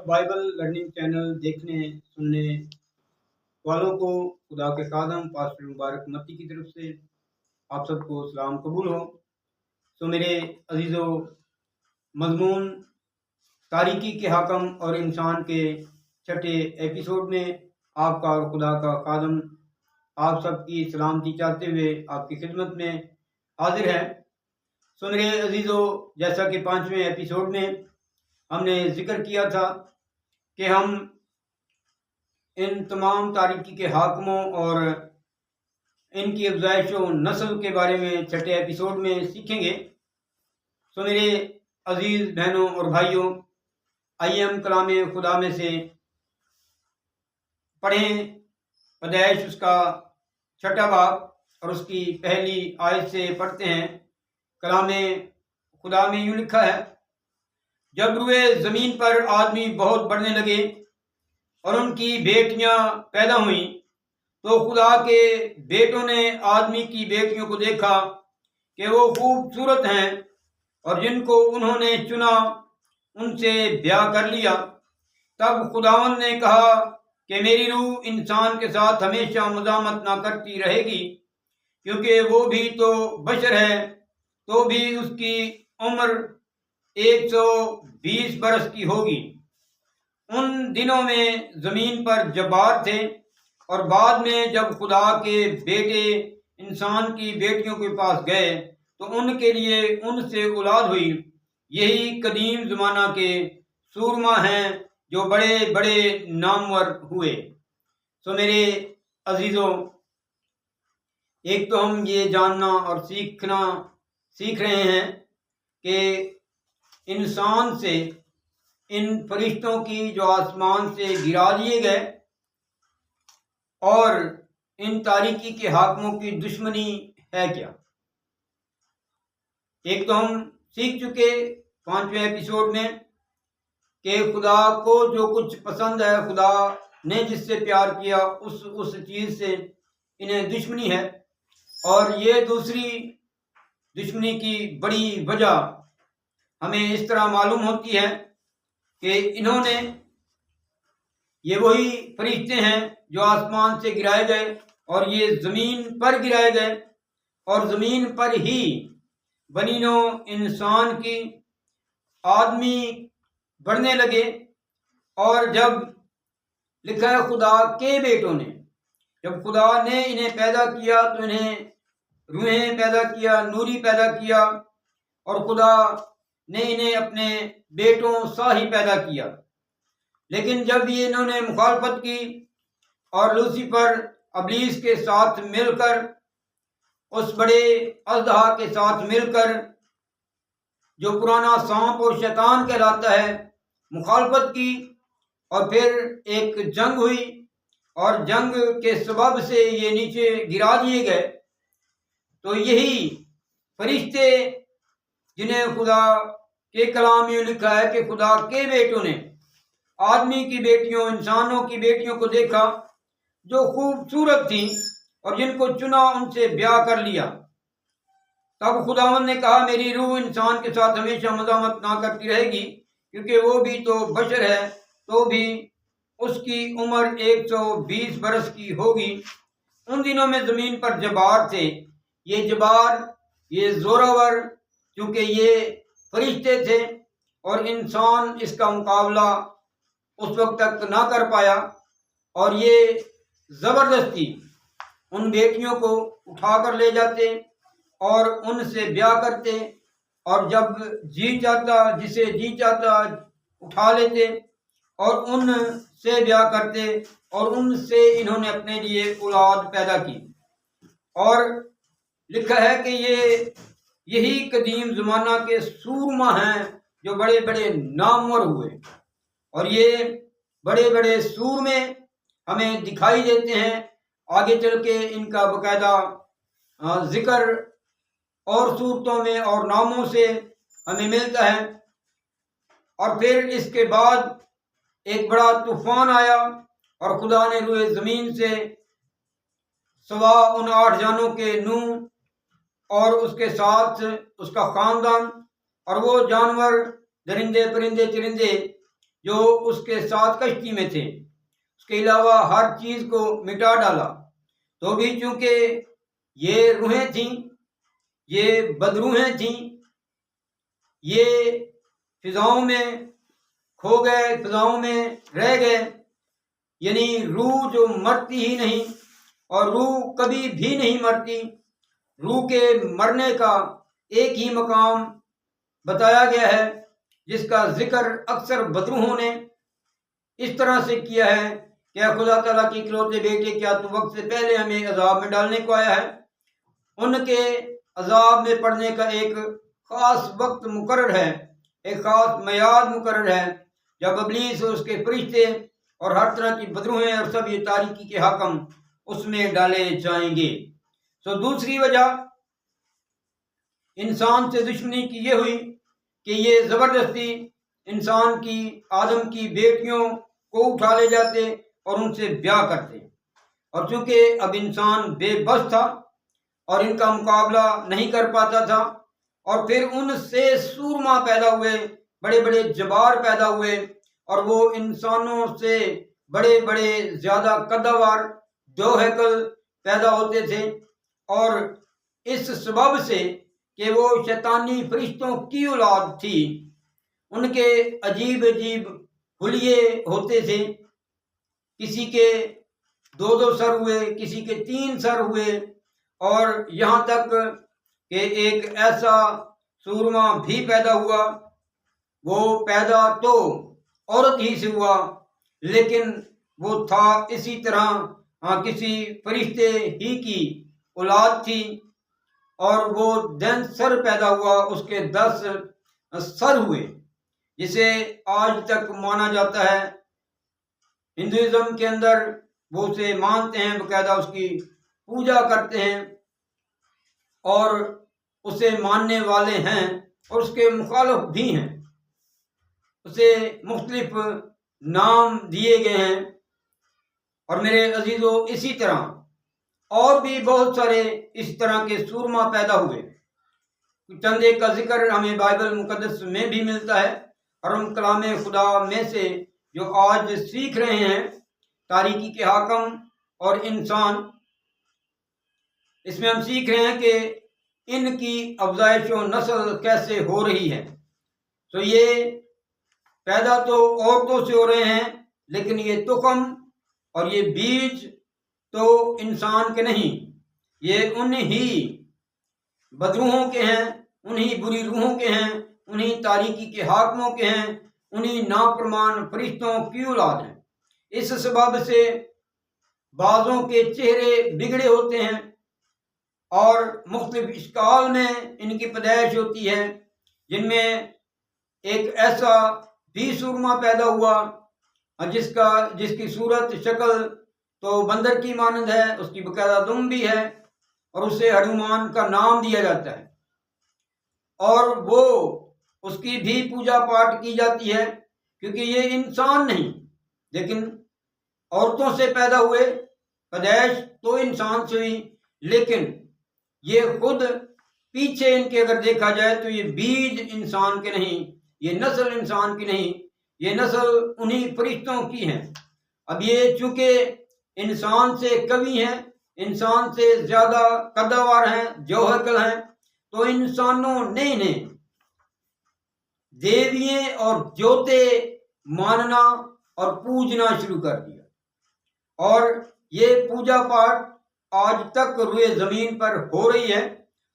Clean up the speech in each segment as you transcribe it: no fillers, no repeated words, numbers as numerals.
Bible learning channel دیکھنے سننے والوں کو خدا کے خادم پاسٹر مبارک متی کی طرف سے آپ سب کو سلام قبول ہو۔ تو میرے عزیزو، مضمون تاریکی کے حاکم اور انسان کے چھٹے ایپیسوڈ میں آپ کا اور خدا کا خادم آپ سب کی سلامتی چاہتے ہوئے آپ کی خدمت میں حاضر ہے۔ سو میرے عزیزو، جیسا کہ 5ویں ایپیسوڈ میں ہم نے ذکر کیا تھا کہ ہم ان تمام تاریکی کے حاکموں اور ان کی افزائش و نسل کے بارے میں چھٹے ایپیسوڈ میں سیکھیں گے۔ سو میرے عزیز بہنوں اور بھائیوں، آئیے ہم کلام خدا میں سے پڑھیں پیدائش اس کا 6واں باب اور اس کی پہلی آیت سے پڑھتے ہیں۔ کلام خدا میں یوں لکھا ہے: جب روئے زمین پر آدمی بہت بڑھنے لگے اور ان کی بیٹیاں پیدا ہوئیں، تو خدا کے بیٹوں نے آدمی کی بیٹیوں کو دیکھا کہ وہ خوبصورت ہیں، اور جن کو انہوں نے چنا ان سے بیاہ کر لیا۔ تب خداوند نے کہا کہ میری روح انسان کے ساتھ ہمیشہ مزاحمت نہ کرتی رہے گی، کیونکہ وہ بھی تو بشر ہے، تو بھی اس کی عمر 120 برس کی ہوگی۔ ان دنوں میں زمین پر جبار تھے، اور بعد میں جب خدا کے بیٹے انسان کی بیٹیوں کے پاس گئے تو ان کے لیے ان سے اولاد ہوئی۔ یہی قدیم زمانہ کے سورما ہیں جو بڑے بڑے نامور ہوئے۔ سو میرے عزیزوں، ایک تو ہم یہ جاننا اور سیکھ رہے ہیں کہ انسان سے ان فرشتوں کی جو آسمان سے گرا دیے گئے اور ان تاریکی کے حاکموں کی دشمنی ہے کیا۔ ایک تو ہم سیکھ چکے 5ویں ایپیسوڈ میں کہ خدا کو جو کچھ پسند ہے، خدا نے جس سے پیار کیا اس چیز سے انہیں دشمنی ہے، اور یہ دوسری دشمنی کی بڑی وجہ ہمیں اس طرح معلوم ہوتی ہے کہ انہوں نے، یہ وہی فرشتے ہیں جو آسمان سے گرائے گئے اور یہ زمین پر گرائے گئے، اور زمین پر ہی بنی نوع انسان کی آدمی بڑھنے لگے۔ اور جب لکھا ہے خدا کے بیٹوں نے، جب خدا نے انہیں پیدا کیا تو انہیں روحیں پیدا کیا، نوری پیدا کیا، اور خدا نے انہیں اپنے بیٹوں سا ہی پیدا کیا۔ لیکن جب یہ انہوں نے مخالفت کی اور لوسیفر ابلیس کے ساتھ مل کر، اس بڑے اژدہا کے ساتھ مل کر جو پرانا سانپ اور شیطان کہلاتا ہے، مخالفت کی، اور پھر ایک جنگ ہوئی، اور جنگ کے سبب سے یہ نیچے گرا دیے گئے، تو یہی فرشتے جنہیں خدا کے کلام میں لکھا ہے کہ خدا کے بیٹوں نے آدمی کی بیٹیوں، انسانوں کی بیٹیوں کو دیکھا جو خوبصورت تھیں، اور جن کو چنا ان سے بیاہ کر لیا۔ تب خداوند نے کہا میری روح انسان کے ساتھ ہمیشہ مزاحمت نہ کرتی رہے گی، کیونکہ وہ بھی تو بشر ہے، تو بھی اس کی عمر 120 برس کی ہوگی۔ ان دنوں میں زمین پر جبار تھے۔ یہ جبار، یہ زوراور، کیونکہ یہ فرشتے تھے اور انسان اس کا مقابلہ اس وقت تک نہ کر پایا، اور یہ زبردستی ان بیٹیوں کو اٹھا کر لے جاتے اور ان سے بیاہ کرتے، اور جب جی چاہتا، جسے جی چاہتا اٹھا لیتے اور ان سے بیاہ کرتے، اور ان سے انہوں نے اپنے لیے اولاد پیدا کی۔ اور لکھا ہے کہ یہی قدیم زمانہ کے سورما ہیں جو بڑے بڑے نامور ہوئے، اور یہ بڑے بڑے سورمے ہمیں دکھائی دیتے ہیں۔ آگے چل کے ان کا باقاعدہ ذکر اور صورتوں میں اور ناموں سے ہمیں ملتا ہے۔ اور پھر اس کے بعد ایک بڑا طوفان آیا، اور خدا نے روئے زمین سے سوا ان 8 جانوں کے نوح اور اس کے ساتھ اس کا خاندان اور وہ جانور، درندے پرندے چرندے جو اس کے ساتھ کشتی میں تھے، اس کے علاوہ ہر چیز کو مٹا ڈالا۔ تو بھی چونکہ یہ روحیں تھیں، یہ بدروحیں تھیں، یہ فضاؤں میں کھو گئے، فضاؤں میں رہ گئے، یعنی روح جو مرتی ہی نہیں، اور روح کبھی بھی نہیں مرتی۔ روح کے مرنے کا ایک ہی مقام بتایا گیا ہے، جس کا ذکر اکثر بدروحوں نے اس طرح سے کیا ہے کہ اے خدا تعالیٰ کی اکلوتے بیٹے، کیا تو وقت سے پہلے ہمیں عذاب میں ڈالنے کو آیا ہے؟ ان کے عذاب میں پڑنے کا ایک خاص وقت مقرر ہے، ایک خاص میعاد مقرر ہے، جب ابلیس اور اس کے فرشتے اور ہر طرح کی بدروہیں اور سب یہ تاریکی کے حاکم اس میں ڈالے جائیں گے۔ دوسری وجہ انسان سے دشمنی کی یہ ہوئی کہ یہ زبردستی انسان کی، آدم کی بیٹیوں کو اٹھا لے جاتے اور ان سے بیاہ کرتے، اور چونکہ اب انسان بے بس تھا اور ان کا مقابلہ نہیں کر پاتا تھا، اور پھر ان سے سورما پیدا ہوئے، بڑے بڑے جبار پیدا ہوئے، اور وہ انسانوں سے بڑے بڑے زیادہ قدوار دو ہیکل پیدا ہوتے تھے، اور اس سبب سے کہ وہ شیطانی فرشتوں کی اولاد تھی، ان کے عجیب عجیب حلیے ہوتے تھے، کسی کے 2 سر ہوئے، کسی کے 3 سر ہوئے، اور یہاں تک کہ ایک ایسا سورما بھی پیدا ہوا، وہ پیدا تو عورت ہی سے ہوا، لیکن وہ تھا اسی طرح کسی فرشتے ہی کی اولاد تھی، اور وہ 10 سر پیدا ہوا، اس کے 10 سر ہوئے، جسے آج تک مانا جاتا ہے۔ ہندوازم کے اندر وہ اسے مانتے ہیں، باقاعدہ اس کی پوجا کرتے ہیں، اور اسے ماننے والے ہیں، اور اس کے مخالف بھی ہیں، اسے مختلف نام دیے گئے ہیں۔ اور میرے عزیزو، اسی طرح اور بھی بہت سارے اس طرح کے سورما پیدا ہوئے، چند ایک کا ذکر ہمیں بائبل مقدس میں بھی ملتا ہے، اور ہم کلام خدا میں سے جو آج سیکھ رہے ہیں، تاریکی کے حاکم اور انسان، اس میں ہم سیکھ رہے ہیں کہ ان کی افزائش و نسل کیسے ہو رہی ہے۔ تو یہ پیدا تو عورتوں سے ہو رہے ہیں، لیکن یہ تخم اور یہ بیج تو انسان کے نہیں، یہ انہی بدروحوں کے ہیں، انہی بری روحوں کے ہیں، انہی تاریکی کے حاکموں کے ہیں، انہی نافرمان فرشتوں کی اولاد ہیں۔ اس سبب سے بعضوں کے چہرے بگڑے ہوتے ہیں، اور مختلف اشکال میں ان کی پیدائش ہوتی ہے، جن میں ایک ایسا بھی سورما پیدا ہوا جس کی صورت شکل تو بندر کی مانند ہے، اس کی باقاعدہ دم بھی ہے، اور اسے ہنومان کا نام دیا جاتا ہے، اور وہ اس کی بھی پوجا پاٹ کی جاتی ہے، کیونکہ یہ انسان نہیں، لیکن عورتوں سے پیدا ہوئے، پیدائش تو انسان سے ہوئی، لیکن یہ خود پیچھے ان کے اگر دیکھا جائے تو یہ بیج انسان کے نہیں، یہ نسل انسان کی نہیں، یہ نسل انہی فرشتوں کی ہے۔ اب یہ چونکہ انسان سے قوی ہیں، انسان سے زیادہ قدوار ہیں، جوہر ہیں، تو انسانوں نے انہیں دیویے اور جوتے ماننا اور پوجنا شروع کر دیا، اور یہ پوجا پاٹ آج تک روئے زمین پر ہو رہی ہے،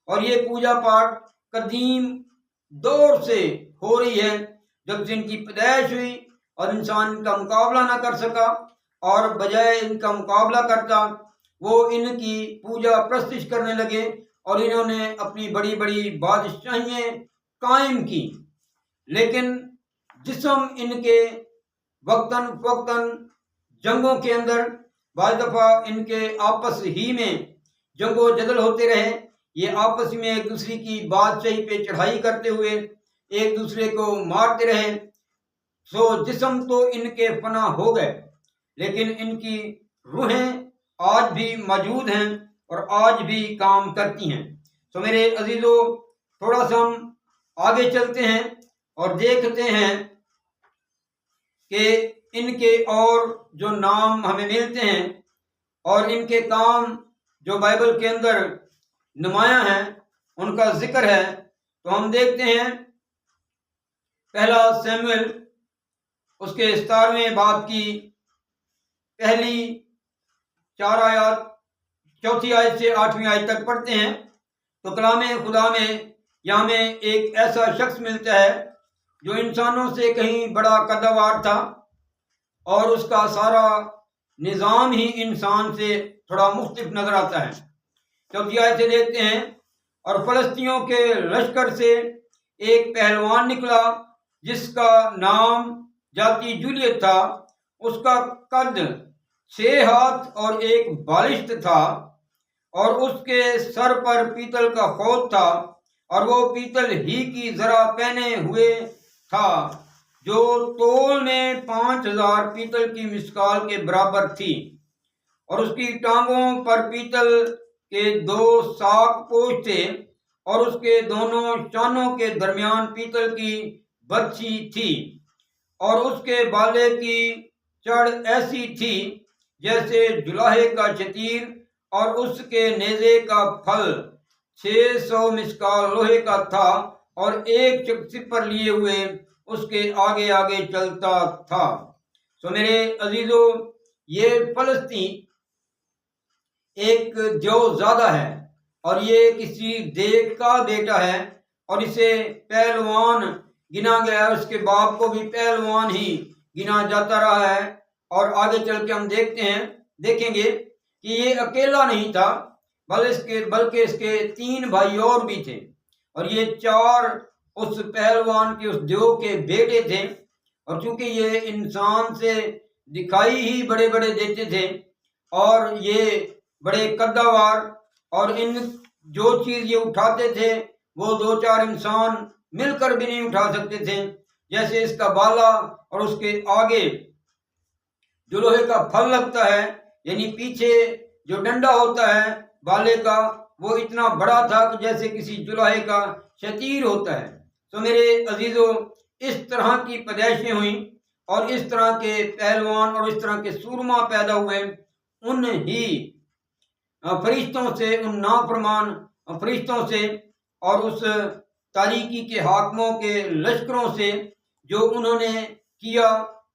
اور یہ پوجا پاٹ قدیم دور سے ہو رہی ہے، جب سے ان کی پیدائش ہوئی، اور انسان ان کا مقابلہ نہ کر سکا، اور بجائے ان کا مقابلہ کرتا وہ ان کی پوجا پرستش کرنے لگے، اور انہوں نے اپنی بڑی بڑی بادشاہیاں قائم کی، لیکن جسم ان کے وقتاً فوقتاً جنگوں کے اندر بعض دفعہ ان کے آپس ہی میں جنگ و جدل ہوتے رہے، یہ آپس میں ایک دوسرے کی بادشاہی پہ چڑھائی کرتے ہوئے ایک دوسرے کو مارتے رہے، جسم تو ان کے فنا ہو گئے، لیکن ان کی روحیں آج بھی موجود ہیں اور آج بھی کام کرتی ہیں۔ میرے عزیزو، تھوڑا سا ہم آگے چلتے ہیں اور دیکھتے ہیں کہ ان کے اور جو نام ہمیں ملتے ہیں اور ان کے کام جو بائبل کے اندر نمایاں ہیں ان کا ذکر ہے، تو ہم دیکھتے ہیں پہلا سیموئل اس کے 17ویں باب کی پہلی 4 آیات، چوتھی آیت سے 8ویں آیت تک پڑھتے ہیں، تو کلام خدا میں یہاں میں ایک ایسا شخص ملتا ہے جو انسانوں سے کہیں بڑا قدوار تھا، اور اس کا سارا نظام ہی انسان سے تھوڑا مختلف نظر آتا ہے۔ چوتھی آیت سے دیکھتے ہیں، اور فلسطینیوں کے لشکر سے ایک پہلوان نکلا جس کا نام جاتی جولیت تھا، اس کا قد 6 ہاتھ اور 1 بالشت تھا، اور اس کے سر پر پیتل کا خود تھا، اور وہ پیتل ہی کی زرہ پہنے ہوئے تھا جو تول میں 5000 پیتل کی مسکال کے برابر تھی، اور اس کی ٹانگوں پر پیتل کے 2 ساک پوش تھے، اور اس کے دونوں شانوں کے درمیان پیتل کی برچھی تھی، اور اس کے بالے کی چڑ ایسی تھی جیسے جلاہے کا شتیر، اور اس کے نیزے کا پھل 600 مسکال لوہے کا تھا، اور ایک سپر لیے ہوئے اس کے آگے آگے چلتا تھا۔ سو میرے عزیزو، یہ فلسطین ایک جو زیادہ ہے، اور یہ کسی دیگ کا بیٹا ہے، اور اسے پہلوان گنا گیا ہے، اس کے باپ کو بھی پہلوان ہی گنا جاتا رہا ہے، اور آگے چل کے ہم دیکھیں گے کہ یہ اکیلا نہیں تھا، بلکہ اس کے 3 بھائی اور بھی تھے، اور یہ 4 اس پہلوان کے اس دیو کے بیٹے تھے، اور چونکہ یہ انسان سے دکھائی ہی بڑے بڑے دیتے تھے، اور یہ بڑے قدوار، اور ان جو چیز یہ اٹھاتے تھے وہ 2-4 انسان مل کر بھی نہیں اٹھا سکتے تھے، جیسے اس کا بالا اور اس کے آگے جو لوہے کا پھل لگتا ہے، یعنی پیچھے جو ڈنڈا ہوتا ہے بالے کا، وہ اتنا بڑا تھا کہ جیسے کسی جلاہے کا شتیر ہوتا ہے۔ تو میرے عزیزو، اس طرح کی پیدائشیں ہوئیں، اور اس طرح کے پہلوان اور اس طرح کے سورما پیدا ہوئے، ان ہی فرشتوں سے، ان نافرمان فرشتوں سے، اور اس تاریکی کے حاکموں کے لشکروں سے جو انہوں نے کیا۔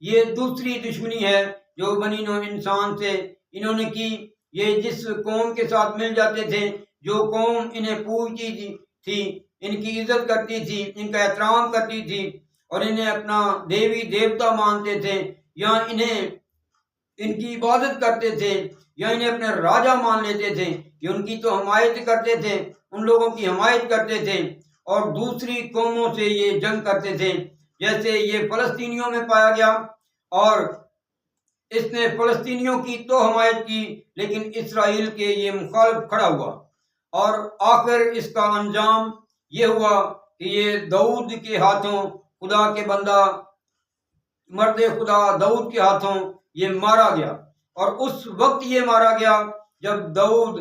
یہ دوسری دشمنی ہے جو بنی نوع انسان سے انہوں نے کی۔ یہ جس قوم کے ساتھ مل جاتے تھے، جو قوم انہیں پوجتی تھی، ان کی عزت کرتی تھی، ان کا احترام کرتی تھی، اور انہیں اپنا دیوی دیوتا مانتے تھے، یا انہیں ان کی عبادت کرتے تھے، یا انہیں اپنے راجہ مان لیتے تھے، کہ ان کی تو حمایت کرتے تھے، ان لوگوں کی حمایت کرتے تھے، اور دوسری قوموں سے یہ جنگ کرتے تھے، جیسے یہ فلسطینیوں میں پایا گیا، اور اس نے فلسطینیوں کی تو حمایت کی، لیکن اسرائیل کے یہ مخالف کھڑا ہوا، اور آخر اس کا انجام یہ ہوا کہ یہ داؤد کے ہاتھوں، خدا کے بندہ مرد خدا داؤد کے ہاتھوں یہ مارا گیا، اور اس وقت یہ مارا گیا جب داؤد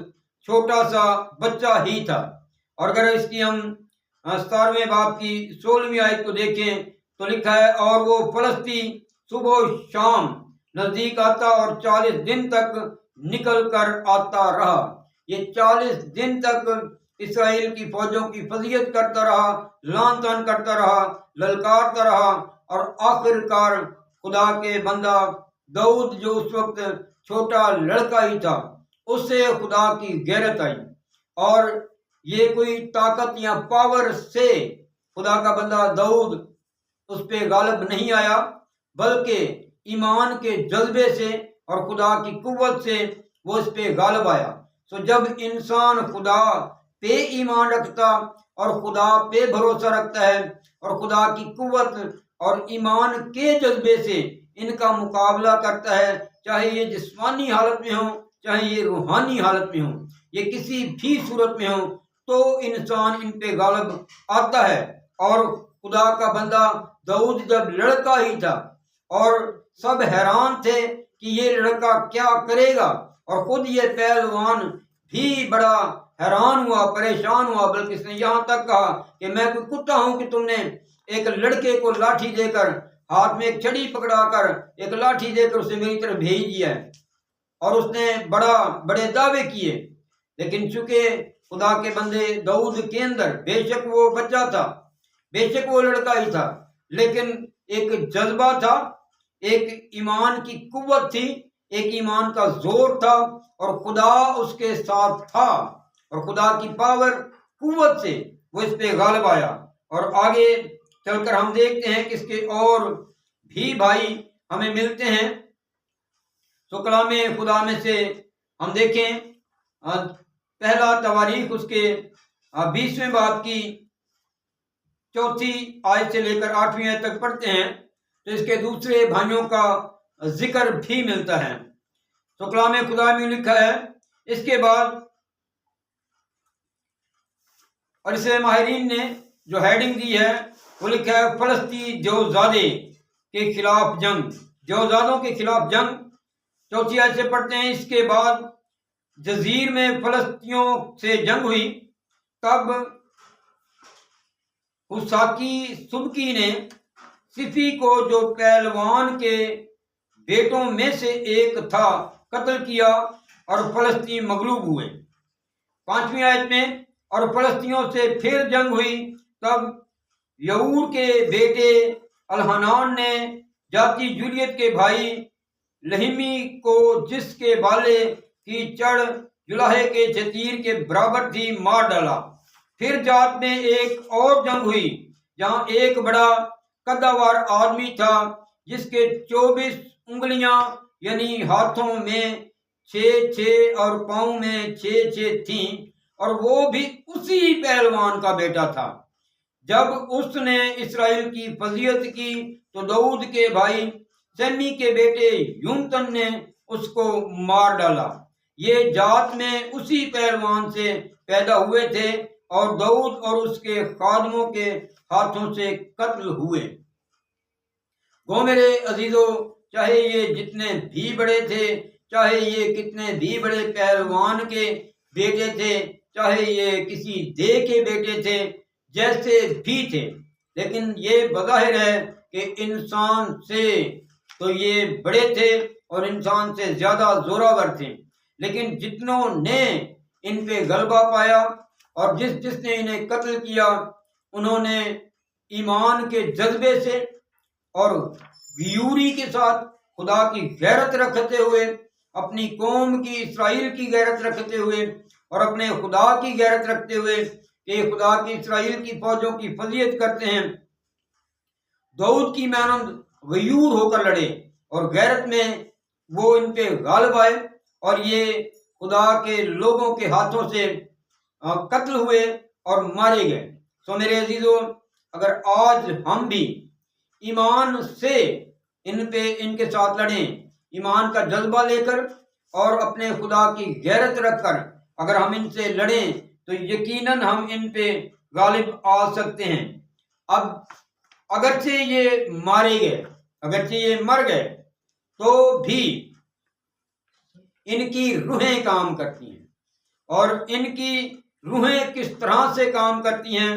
چھوٹا سا بچہ ہی تھا۔ اور اگر اس کی ہم 17ویں باب کی 16ویں آیت کو دیکھیں تو لکھا ہے، اور وہ فلسطی صبح و شام نزدیک آتا اور 40 دن تک نکل کر آتا رہا۔ یہ 40 دن تک اسرائیل کی فوجوں کی فضیحت کرتا رہا، لعن طعن کرتا رہا، للکارتا رہا، اور آخر کار خدا کے بندہ داؤد جو اس وقت چھوٹا لڑکا ہی تھا، اس سے خدا کی غیرت آئی، اور یہ کوئی طاقت یا پاور سے خدا کا بندہ داؤد اس پہ غالب نہیں آیا، بلکہ ایمان کے جذبے سے اور خدا کی قوت سے وہ اس پہ غالب آیا۔ سو جب انسان خدا پہ ایمان رکھتا اور خدا پہ بھروسہ رکھتا ہے، اور خدا کی قوت اور ایمان کے جذبے سے ان کا مقابلہ کرتا ہے، چاہے یہ جسمانی حالت میں ہو، چاہے یہ روحانی حالت میں ہو، یہ کسی بھی صورت میں ہو، تو انسان ان پہ غالب آتا ہے۔ اور خدا کا بندہ داؤد جب لڑکا ہی تھا، اور سب حیران تھے کہ یہ لڑکا کیا کرے گا، اور خود یہ پہلوان بھی بڑا حیران ہوا، پریشان ہوا، بلکہ اس نے یہاں تک کہا کہ میں کوئی کتا ہوں کہ تم نے ایک لڑکے کو لاٹھی دے کر ہاتھ میں ایک چھڑی پکڑا کر ایک لاٹھی دے کر اسے میری طرف بھیج دیا ہے، اور اس نے بڑے دعوے کیے، لیکن چونکہ خدا کے بندے داؤد کے اندر بے شک وہ بچہ تھا، بے شک وہ لڑکا ہی تھا، لیکن ایک جذبہ تھا، ایک ایمان کی قوت تھی، ایک ایمان کا زور تھا، اور خدا اس کے ساتھ تھا، اور خدا کی پاور قوت سے وہ اس پہ غالب آیا۔ اور آگے چل کر ہم دیکھتے ہیں کہ اس کے اور بھی بھائی ہمیں ملتے ہیں۔ تو کلام خدا میں سے ہم دیکھیں پہلا تواریخ اس کے 20ویں باب کی 4 آیت سے لے کر 8ویں آیت تک پڑھتے ہیں، تو اس کے دوسرے بھائیوں کا ذکر بھی ملتا ہے۔ تو کلام خدا میں لکھا ہے، اس کے بعد اور اسے ماہرین نے جو ہیڈنگ دی ہے وہ لکھا ہے فلسطی دیوزادے کے خلاف جنگ، دیوزادوں کے خلاف جنگ۔ 4 آیت سے پڑھتے ہیں، اس کے بعد جزیر میں فلسطینیوں سے جنگ ہوئی، تب حساکی سبکی نے صفی کو جو پہلوان کے بیٹوں میں سے ایک تھا قتل کیا، اور فلسطین مغلوب ہوئے۔ 5ویں آیت میں، اور فلسطینیوں سے پھر جنگ ہوئی، تب یعور کے بیٹے الحنان نے جاتی جولیت کے بھائی لہمی کو، جس کے بالے کی چڑھ جلاہے کے شتیر کے برابر تھی، مار ڈالا۔ پھر جات میں ایک اور جنگ ہوئی، جہاں ایک بڑا قدور آدمی تھا، جس کے 24 انگلیاں یعنی ہاتھوں میں 6 اور پاؤں میں 6 تھیں، اور وہ بھی اسی پہلوان کا بیٹا تھا۔ جب اس نے اسرائیل کی فضیلت کی تو داؤد کے بھائی سیمی کے بیٹے یونتن نے اس کو مار ڈالا۔ یہ جات میں اسی پہلوان سے پیدا ہوئے تھے، اور داؤد اور اس کے خادموں کے ہاتھوں سے قتل ہوئے۔ گو میرے عزیزو، چاہے یہ جتنے بھی بڑے تھے، چاہے یہ کتنے بھی بڑے پہلوان کے بیٹے تھے، چاہے یہ کسی دے کے بیٹے تھے، جیسے بھی تھے، لیکن یہ بظاہر ہے کہ انسان سے تو یہ بڑے تھے اور انسان سے زیادہ زوراور تھے، لیکن جتنوں نے ان پہ غلبہ پایا اور جس نے انہیں قتل کیا، انہوں نے ایمان کے جذبے سے اور غیوری کے ساتھ، خدا کی غیرت رکھتے ہوئے، اپنی قوم کی اسرائیل کی غیرت رکھتے ہوئے، اور اپنے خدا کی غیرت رکھتے ہوئے کہ خدا کی اسرائیل کی فوجوں کی فضیلت کرتے ہیں، داؤد کی مانند غیور ہو کر لڑے، اور غیرت میں وہ ان پہ غالب آئے، اور یہ خدا کے لوگوں کے ہاتھوں سے قتل ہوئے اور مارے گئے۔ سو میرے عزیزو، اگر آج ہم بھی ایمان سے ان کے ساتھ لڑیں، ایمان کا جذبہ لے کر اور اپنے خدا کی غیرت رکھ کر اگر ہم ان سے لڑیں، تو یقیناً ہم ان پہ غالب آ سکتے ہیں۔ اب اگرچہ یہ مارے گئے، اگرچہ یہ مر گئے، تو بھی ان کی روحیں کام کرتی ہیں، اور ان کی روحیں کس طرح سے کام کرتی ہیں،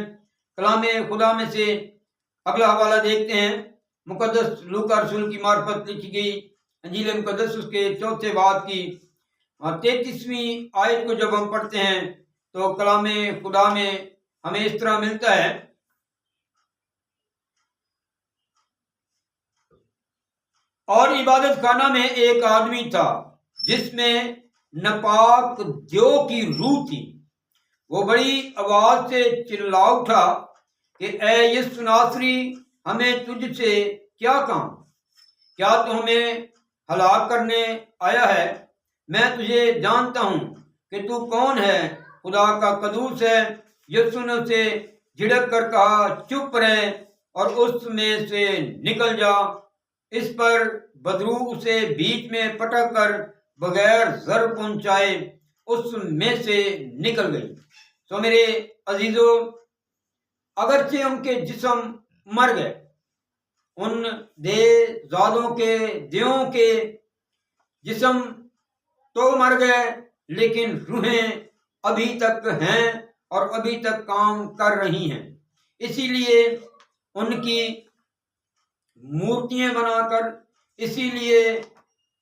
کلام خدا میں سے اگلا حوالہ دیکھتے ہیں۔ مقدس لوکا رسول کی معرفت لکھی گئی انجیل مقدس اس کے 4 باب کی 33ویں آیت کو جب ہم پڑھتے ہیں، تو کلام خدا میں ہمیں اس طرح ملتا ہے، اور عبادت خانہ میں ایک آدمی تھا جس میں ناپاک دیو کی روح تھی، وہ بڑی آواز سے چلا اٹھا کہ اے یسوع ناصری، ہمیں تجھ سے کیا کام؟ کیا تو ہمیں ہلاک کرنے آیا ہے؟ میں تجھے جانتا ہوں کہ تو کون ہے، خدا کا قدوس ہے۔ یسوع نے اسے جھڑک کر کہا، چپ رہ اور اس میں سے نکل جا۔ اس پر بدرو اسے بیچ میں پٹک کر بغیر ضرر پہنچائے اس میں سے نکل گئی۔ تو میرے عزیزو، اگرچہ ان کے جسم مر گئے، ان دیووں کے جسم تو مر گئے، لیکن روحیں ابھی تک ہیں اور ابھی تک کام کر رہی ہیں۔ اسی لیے ان کی مورتیاں بنا کر، اسی لیے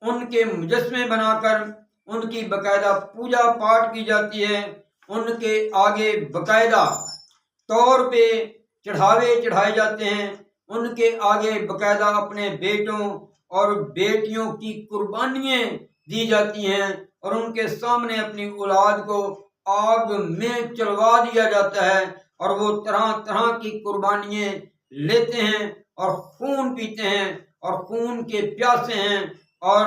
ان کے مجسمے بنا کر ان کی باقاعدہ پوجا پاٹ کی جاتی ہے، ان کے آگے باقاعدہ طور پہ چڑھاوے چڑھائے جاتے ہیں، ان کے آگے باقاعدہ اپنے بیٹوں اور بیٹیوں کی قربانیاں دی جاتی ہیں، اور ان کے سامنے اپنی اولاد کو آگ میں چلوا دیا جاتا ہے، اور وہ طرح طرح کی قربانیاں لیتے ہیں اور خون پیتے ہیں اور خون کے پیاسے ہیں، اور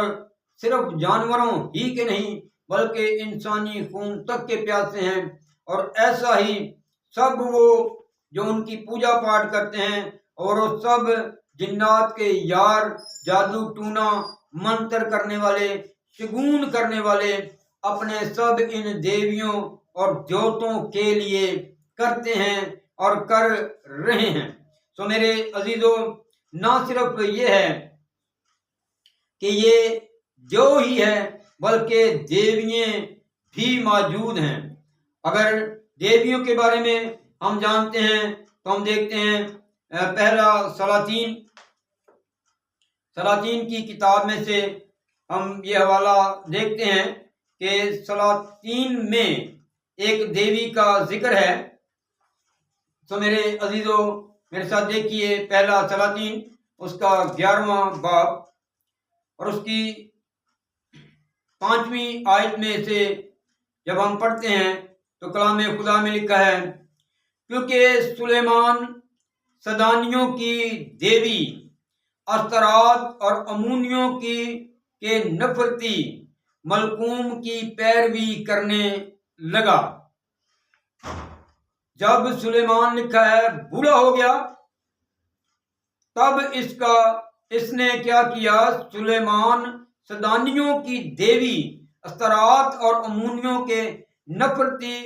صرف جانوروں ہی کے نہیں بلکہ انسانی خون تک کے پیاسے ہیں۔ اور ایسا ہی سب وہ جو ان کی پوجا پاٹ کرتے ہیں، اور وہ سب جنات کے یار، جادو ٹونا، منتر کرنے والے، شگون کرنے والے، اپنے سب ان دیویوں اور دیوتوں کے لیے کرتے ہیں اور کر رہے ہیں۔ تو میرے عزیزو، نہ صرف یہ ہے کہ یہ جو ہی ہے بلکہ دیویاں بھی موجود ہیں۔ اگر دیویوں کے بارے میں ہم جانتے ہیں تو ہم دیکھتے ہیں پہلا سلاطین کی کتاب میں سے ہم یہ حوالہ دیکھتے ہیں کہ سلاطین میں ایک دیوی کا ذکر ہے۔ تو میرے عزیزو، میرے ساتھ دیکھیے پہلا سلاطین اس کا 11واں باب اور اس کی 5ویں آیت میں سے جب ہم پڑھتے ہیں تو کلام خدا میں لکھا ہے، کیونکہ سلیمان سدانیوں کی دیوی استرات اور امونیوں کے نفرتی ملکوم کی پیروی کرنے لگا۔ جب سلیمان لکھا ہے بوڑھا ہو گیا، تب اس نے کیا کیا؟ سلیمان سدانیوں کی دیوی استرات اور امونیوں کے نفرتی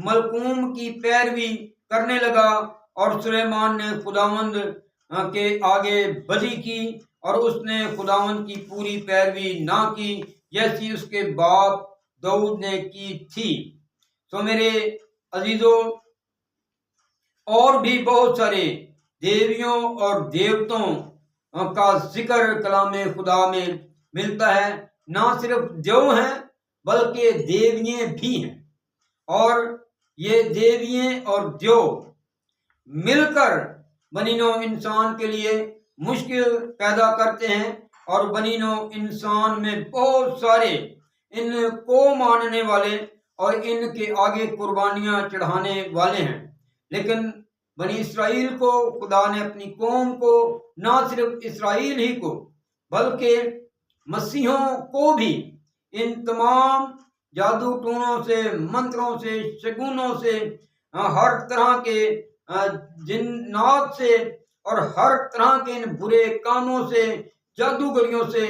ملکوم کی پیروی کرنے لگا، اور سلیمان نے خداوند کے آگے بدی کی، اور اس نے خداوند کی پوری پیروی نہ کی جیسی اس کے باپ داؤد نے کی تھی۔ تو میرے عزیزو، اور بھی بہت سارے دیویوں اور دیوتوں کا ذکر کلام خدا میں ملتا ہے۔ نہ صرف دیو ہیں بلکہ دیویاں بھی ہیں، اور یہ دیویاں اور دیو مل کر بنی نوع انسان کے لیے مشکل پیدا کرتے ہیں، اور بنی نوع انسان میں بہت سارے ان کو ماننے والے اور ان کے آگے قربانیاں چڑھانے والے ہیں۔ لیکن بنی اسرائیل کو خدا نے اپنی قوم کو، نہ صرف اسرائیل ہی کو بلکہ مسیحوں کو بھی ان تمام جادو ٹونوں سے، منتروں سے، شگونوں سے، ہر طرح کے جنات سے اور ہر طرح کے ان برے کاموں سے، جادوگریوں سے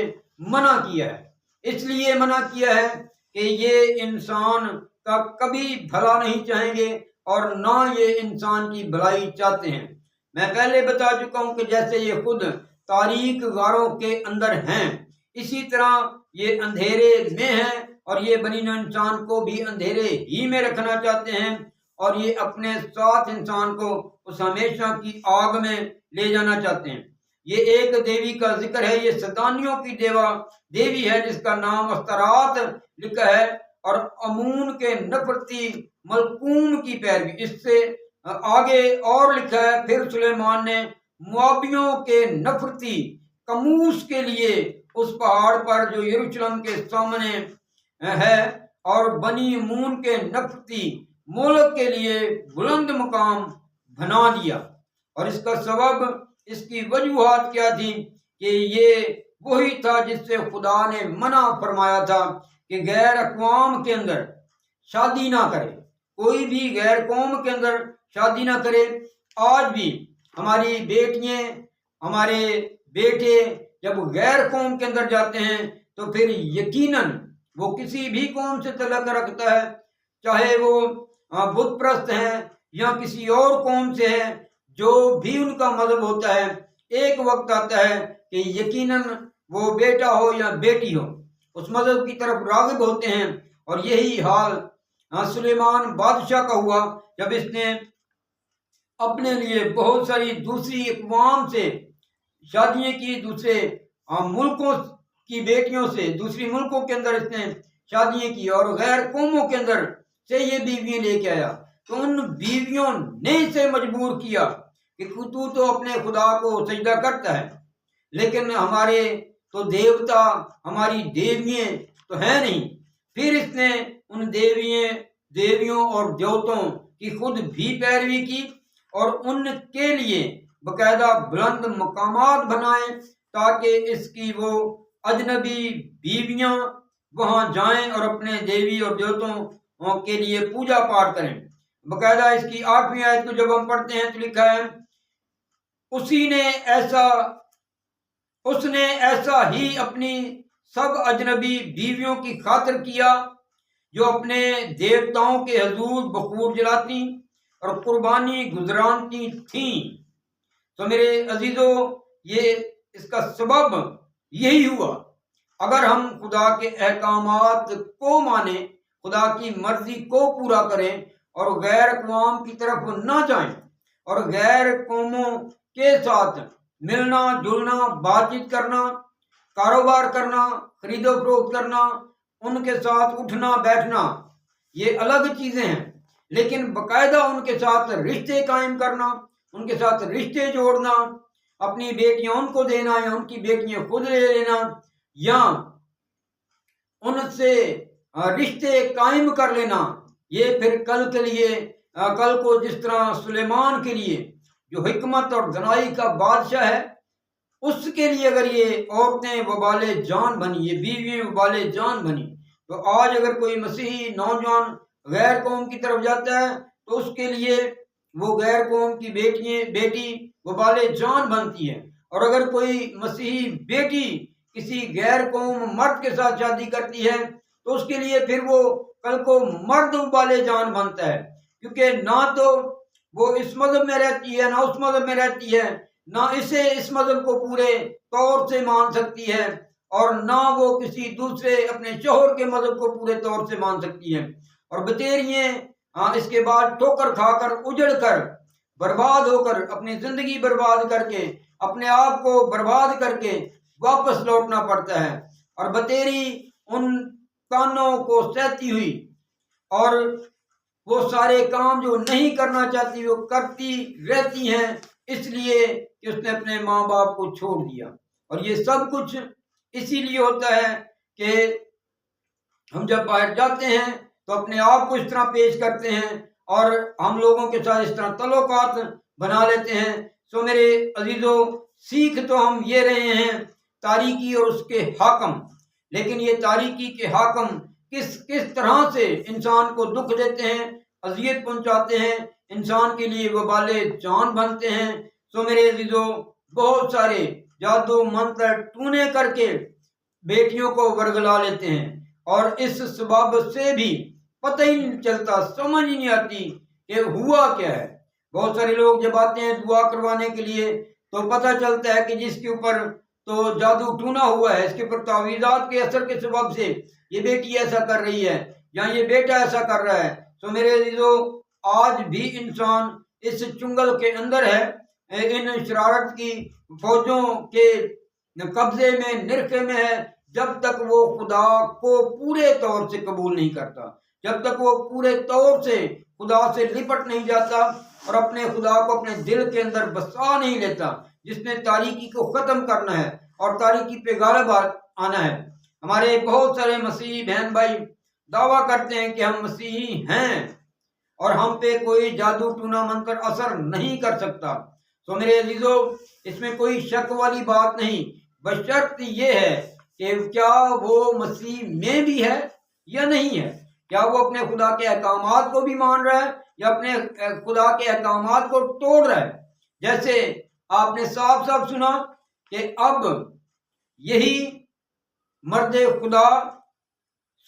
منع کیا ہے۔ اس لیے منع کیا ہے کہ یہ انسان کا کبھی بھلا نہیں چاہیں گے اور نہ یہ انسان کی بھلائی چاہتے ہیں۔ میں پہلے بتا چکا ہوں کہ جیسے یہ خود تاریک غاروں کے اندر ہیں، اسی طرح یہ اندھیرے میں ہیں، اور یہ بنی نوع انسان کو بھی اندھیرے ہی میں رکھنا چاہتے ہیں، اور یہ اپنے ساتھ انسان کو اس ہمیشہ کی آگ میں لے جانا چاہتے ہیں۔ یہ ایک دیوی کا ذکر ہے، یہ سدانیوں کی دیوی ہے جس کا نام استرات لکھا ہے، اور امون کے نفرتی ملکوم کی پیروی۔ اس سے آگے اور لکھا ہے، پھر سلیمان نے موابیوں کے نفرتی کموس کے لیے اس پہاڑ پر جو یروشلم کے سامنے ہے، اور بنی امون کے نفرتی ملک کے لیے بلند مقام بنا دیا۔ اور اس کا سبب، اس کی وجوہات کیا تھی؟ کہ یہ وہی تھا جس سے خدا نے منع فرمایا تھا کہ غیر اقوام کے اندر شادی نہ کرے، کوئی بھی غیر قوم کے اندر شادی نہ کرے۔ آج بھی ہماری بیٹیاں، ہمارے بیٹے جب غیر قوم کے اندر جاتے ہیں تو پھر یقیناً وہ کسی بھی قوم سے تعلق رکھتا ہے، چاہے وہ بت پرست ہیں یا کسی اور قوم سے ہے، جو بھی ان کا مذہب ہوتا ہے، ایک وقت آتا ہے کہ یقیناً وہ بیٹا ہو یا بیٹی ہو اس مذہب کی طرف راغب ہوتے ہیں۔ اور یہی حال سلیمان بادشاہ کا ہوا، جب اس نے اپنے لیے بہت ساری دوسری اقوام سے شادیاں کی دوسرے ملکوں کی بیٹیوں سے، دوسری ملکوں کے اندر اس نے شادیاں کی اور غیر قوموں کے اندر سے یہ بیویاں لے کے آیا، تو ان بیویوں نے اسے مجبور کیا کہ تو اپنے خدا کو سجدہ کرتا ہے، لیکن ہمارے تو دیوتا، ہماری دیویاں تو ہیں نہیں۔ پھر اس نے ان دیویوں اور دیوتوں کی خود بھی پیروی کی اور ان کے لیے باقاعدہ بلند مقامات بنائے تاکہ اس کی وہ اجنبی بیویاں وہاں جائیں اور اپنے دیوی اور دیوتوں کے لیے پوجا پاٹ کریں۔ باقاعدہ اس کی 8ویں آیت کو جب ہم پڑھتے ہیں تو لکھا ہے، اس نے ایسا ہی اپنی سب اجنبی بیویوں کی خاطر کیا جو اپنے دیوتاؤں کے حضور بخور جلاتی اور قربانی گزرانتی تھیں۔ تو میرے عزیزو، یہ اس کا سبب یہی ہوا۔ اگر ہم خدا کے احکامات کو مانیں، خدا کی مرضی کو پورا کریں اور غیر اقوام کی طرف نہ جائیں اور غیر قوموں کے ساتھ ملنا جلنا، بات چیت کرنا، کاروبار کرنا، خرید و فروخت کرنا، ان کے ساتھ اٹھنا بیٹھنا، یہ الگ چیزیں ہیں، لیکن باقاعدہ ان کے ساتھ رشتے قائم کرنا، ان کے ساتھ رشتے جوڑنا، اپنی بیٹیاں ان کو دینا یا ان کی بیٹیاں خود لے لینا، یا ان سے رشتے قائم کر لینا، یہ پھر کل کو جس طرح سلیمان کے لیے جو حکمت اور دانائی کا بادشاہ ہے، اس کے لیے اگر یہ عورتیں وبال جان بنی، یہ بیویاں وبال جان بنی، تو آج اگر کوئی مسیحی نوجوان غیر قوم کی طرف جاتا ہے تو اس کے لیے وہ غیر قوم کی بیٹی وبال جان بنتی ہے، اور اگر کوئی مسیحی بیٹی کسی غیر قوم مرد کے ساتھ شادی کرتی ہے تو اس کے لیے پھر وہ کل کو مرد وبال جان بنتا ہے، کیونکہ نہ تو وہ اس مذہب میں رہتی ہے، نہ اس مذہب میں رہتی ہے، نہ اسے اس مذہب کو پورے طور سے مان سکتی ہے، اور نہ وہ کسی دوسرے اپنے شوہر کے مذہب کو پورے طور سے مان سکتی ہے، اور بتیریے اس کے بعد ٹھوکر کھا کر، اجڑ کر، برباد ہو کر، اپنی زندگی برباد کر کے، اپنے آپ کو برباد کر کے واپس لوٹنا پڑتا ہے، اور بتیری ان کانوں کو سہتی ہوئی اور وہ سارے کام جو نہیں کرنا چاہتی وہ کرتی رہتی ہیں، اس لیے کہ اس نے اپنے ماں باپ کو چھوڑ دیا۔ اور یہ سب کچھ اسی لیے ہوتا ہے کہ ہم جب باہر جاتے ہیں تو اپنے آپ کو اس طرح پیش کرتے ہیں اور ہم لوگوں کے ساتھ اس طرح تعلقات بنا لیتے ہیں۔ سو میرے عزیزو، سیکھ تو ہم یہ رہے ہیں تاریکی اور اس کے حاکم، لیکن یہ تاریکی کے حاکم کس طرح سے انسان کو دکھ دیتے ہیں، اذیت پہنچاتے ہیں، انسان کے لیے وبال جان بنتے ہیں۔ سو میرے عزیزو، بہت سارے جادو منتر ٹونے کر کے بیٹیوں کو ورگلا لیتے ہیں، اور اس سبب سے بھی پتہ ہی نہیں چلتا، سمجھ ہی نہیں آتی کہ ہوا کیا ہے۔ بہت سارے لوگ جب آتے ہیں دعا کروانے کے لیے تو پتہ چلتا ہے کہ جس کے اوپر تو جادو ٹونا ہوا ہے، اس کے اوپر تعویذات کے اثر کے سبب سے یہ بیٹی ایسا کر رہی ہے یا یہ بیٹا ایسا کر رہا ہے۔ تو میرے عزیزو، آج بھی انسان اس چنگل کے اندر ہے، ان شرارت کی فوجوں کے قبضے میں، نرخے میں ہے، جب تک وہ خدا کو پورے طور سے قبول نہیں کرتا، جب تک وہ پورے طور سے خدا سے لپٹ نہیں جاتا اور اپنے خدا کو اپنے دل کے اندر بسا نہیں لیتا، جس نے تاریکی کو ختم کرنا ہے اور تاریکی پہ غالب آنا ہے۔ ہمارے بہت سارے مسیحی بہن بھائی دعویٰ کرتے ہیں کہ ہم مسیحی ہیں اور ہم پہ کوئی جادو ٹونا منتر اثر نہیں کر سکتا۔ تو میرے عزیزو، اس میں کوئی شک والی بات نہیں، بشرط یہ ہے کہ کیا وہ مسیح میں بھی ہے یا نہیں ہے، کیا وہ اپنے خدا کے احکامات کو بھی مان رہا ہے یا اپنے خدا کے احکامات کو توڑ رہا ہے۔ جیسے آپ نے صاف صاف سنا کہ اب یہی مرد خدا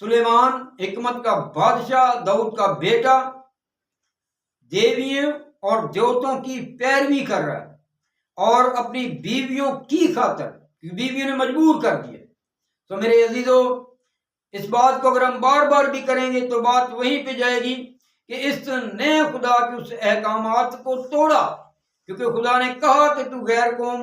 سلیمان، حکمت کا بادشاہ، داؤد کا بیٹا، دیویوں اور دیوتوں کی پیروی کر رہا ہے اور اپنی بیویوں کی خاطر، بیویوں نے مجبور کر دیا۔ تو میرے عزیزو، اس بات کو اگر ہم بار بار بھی کریں گے تو بات وہیں پہ جائے گی کہ اس نے خدا کے اس احکامات کو توڑا، کیونکہ خدا نے کہا کہ تو غیر قوم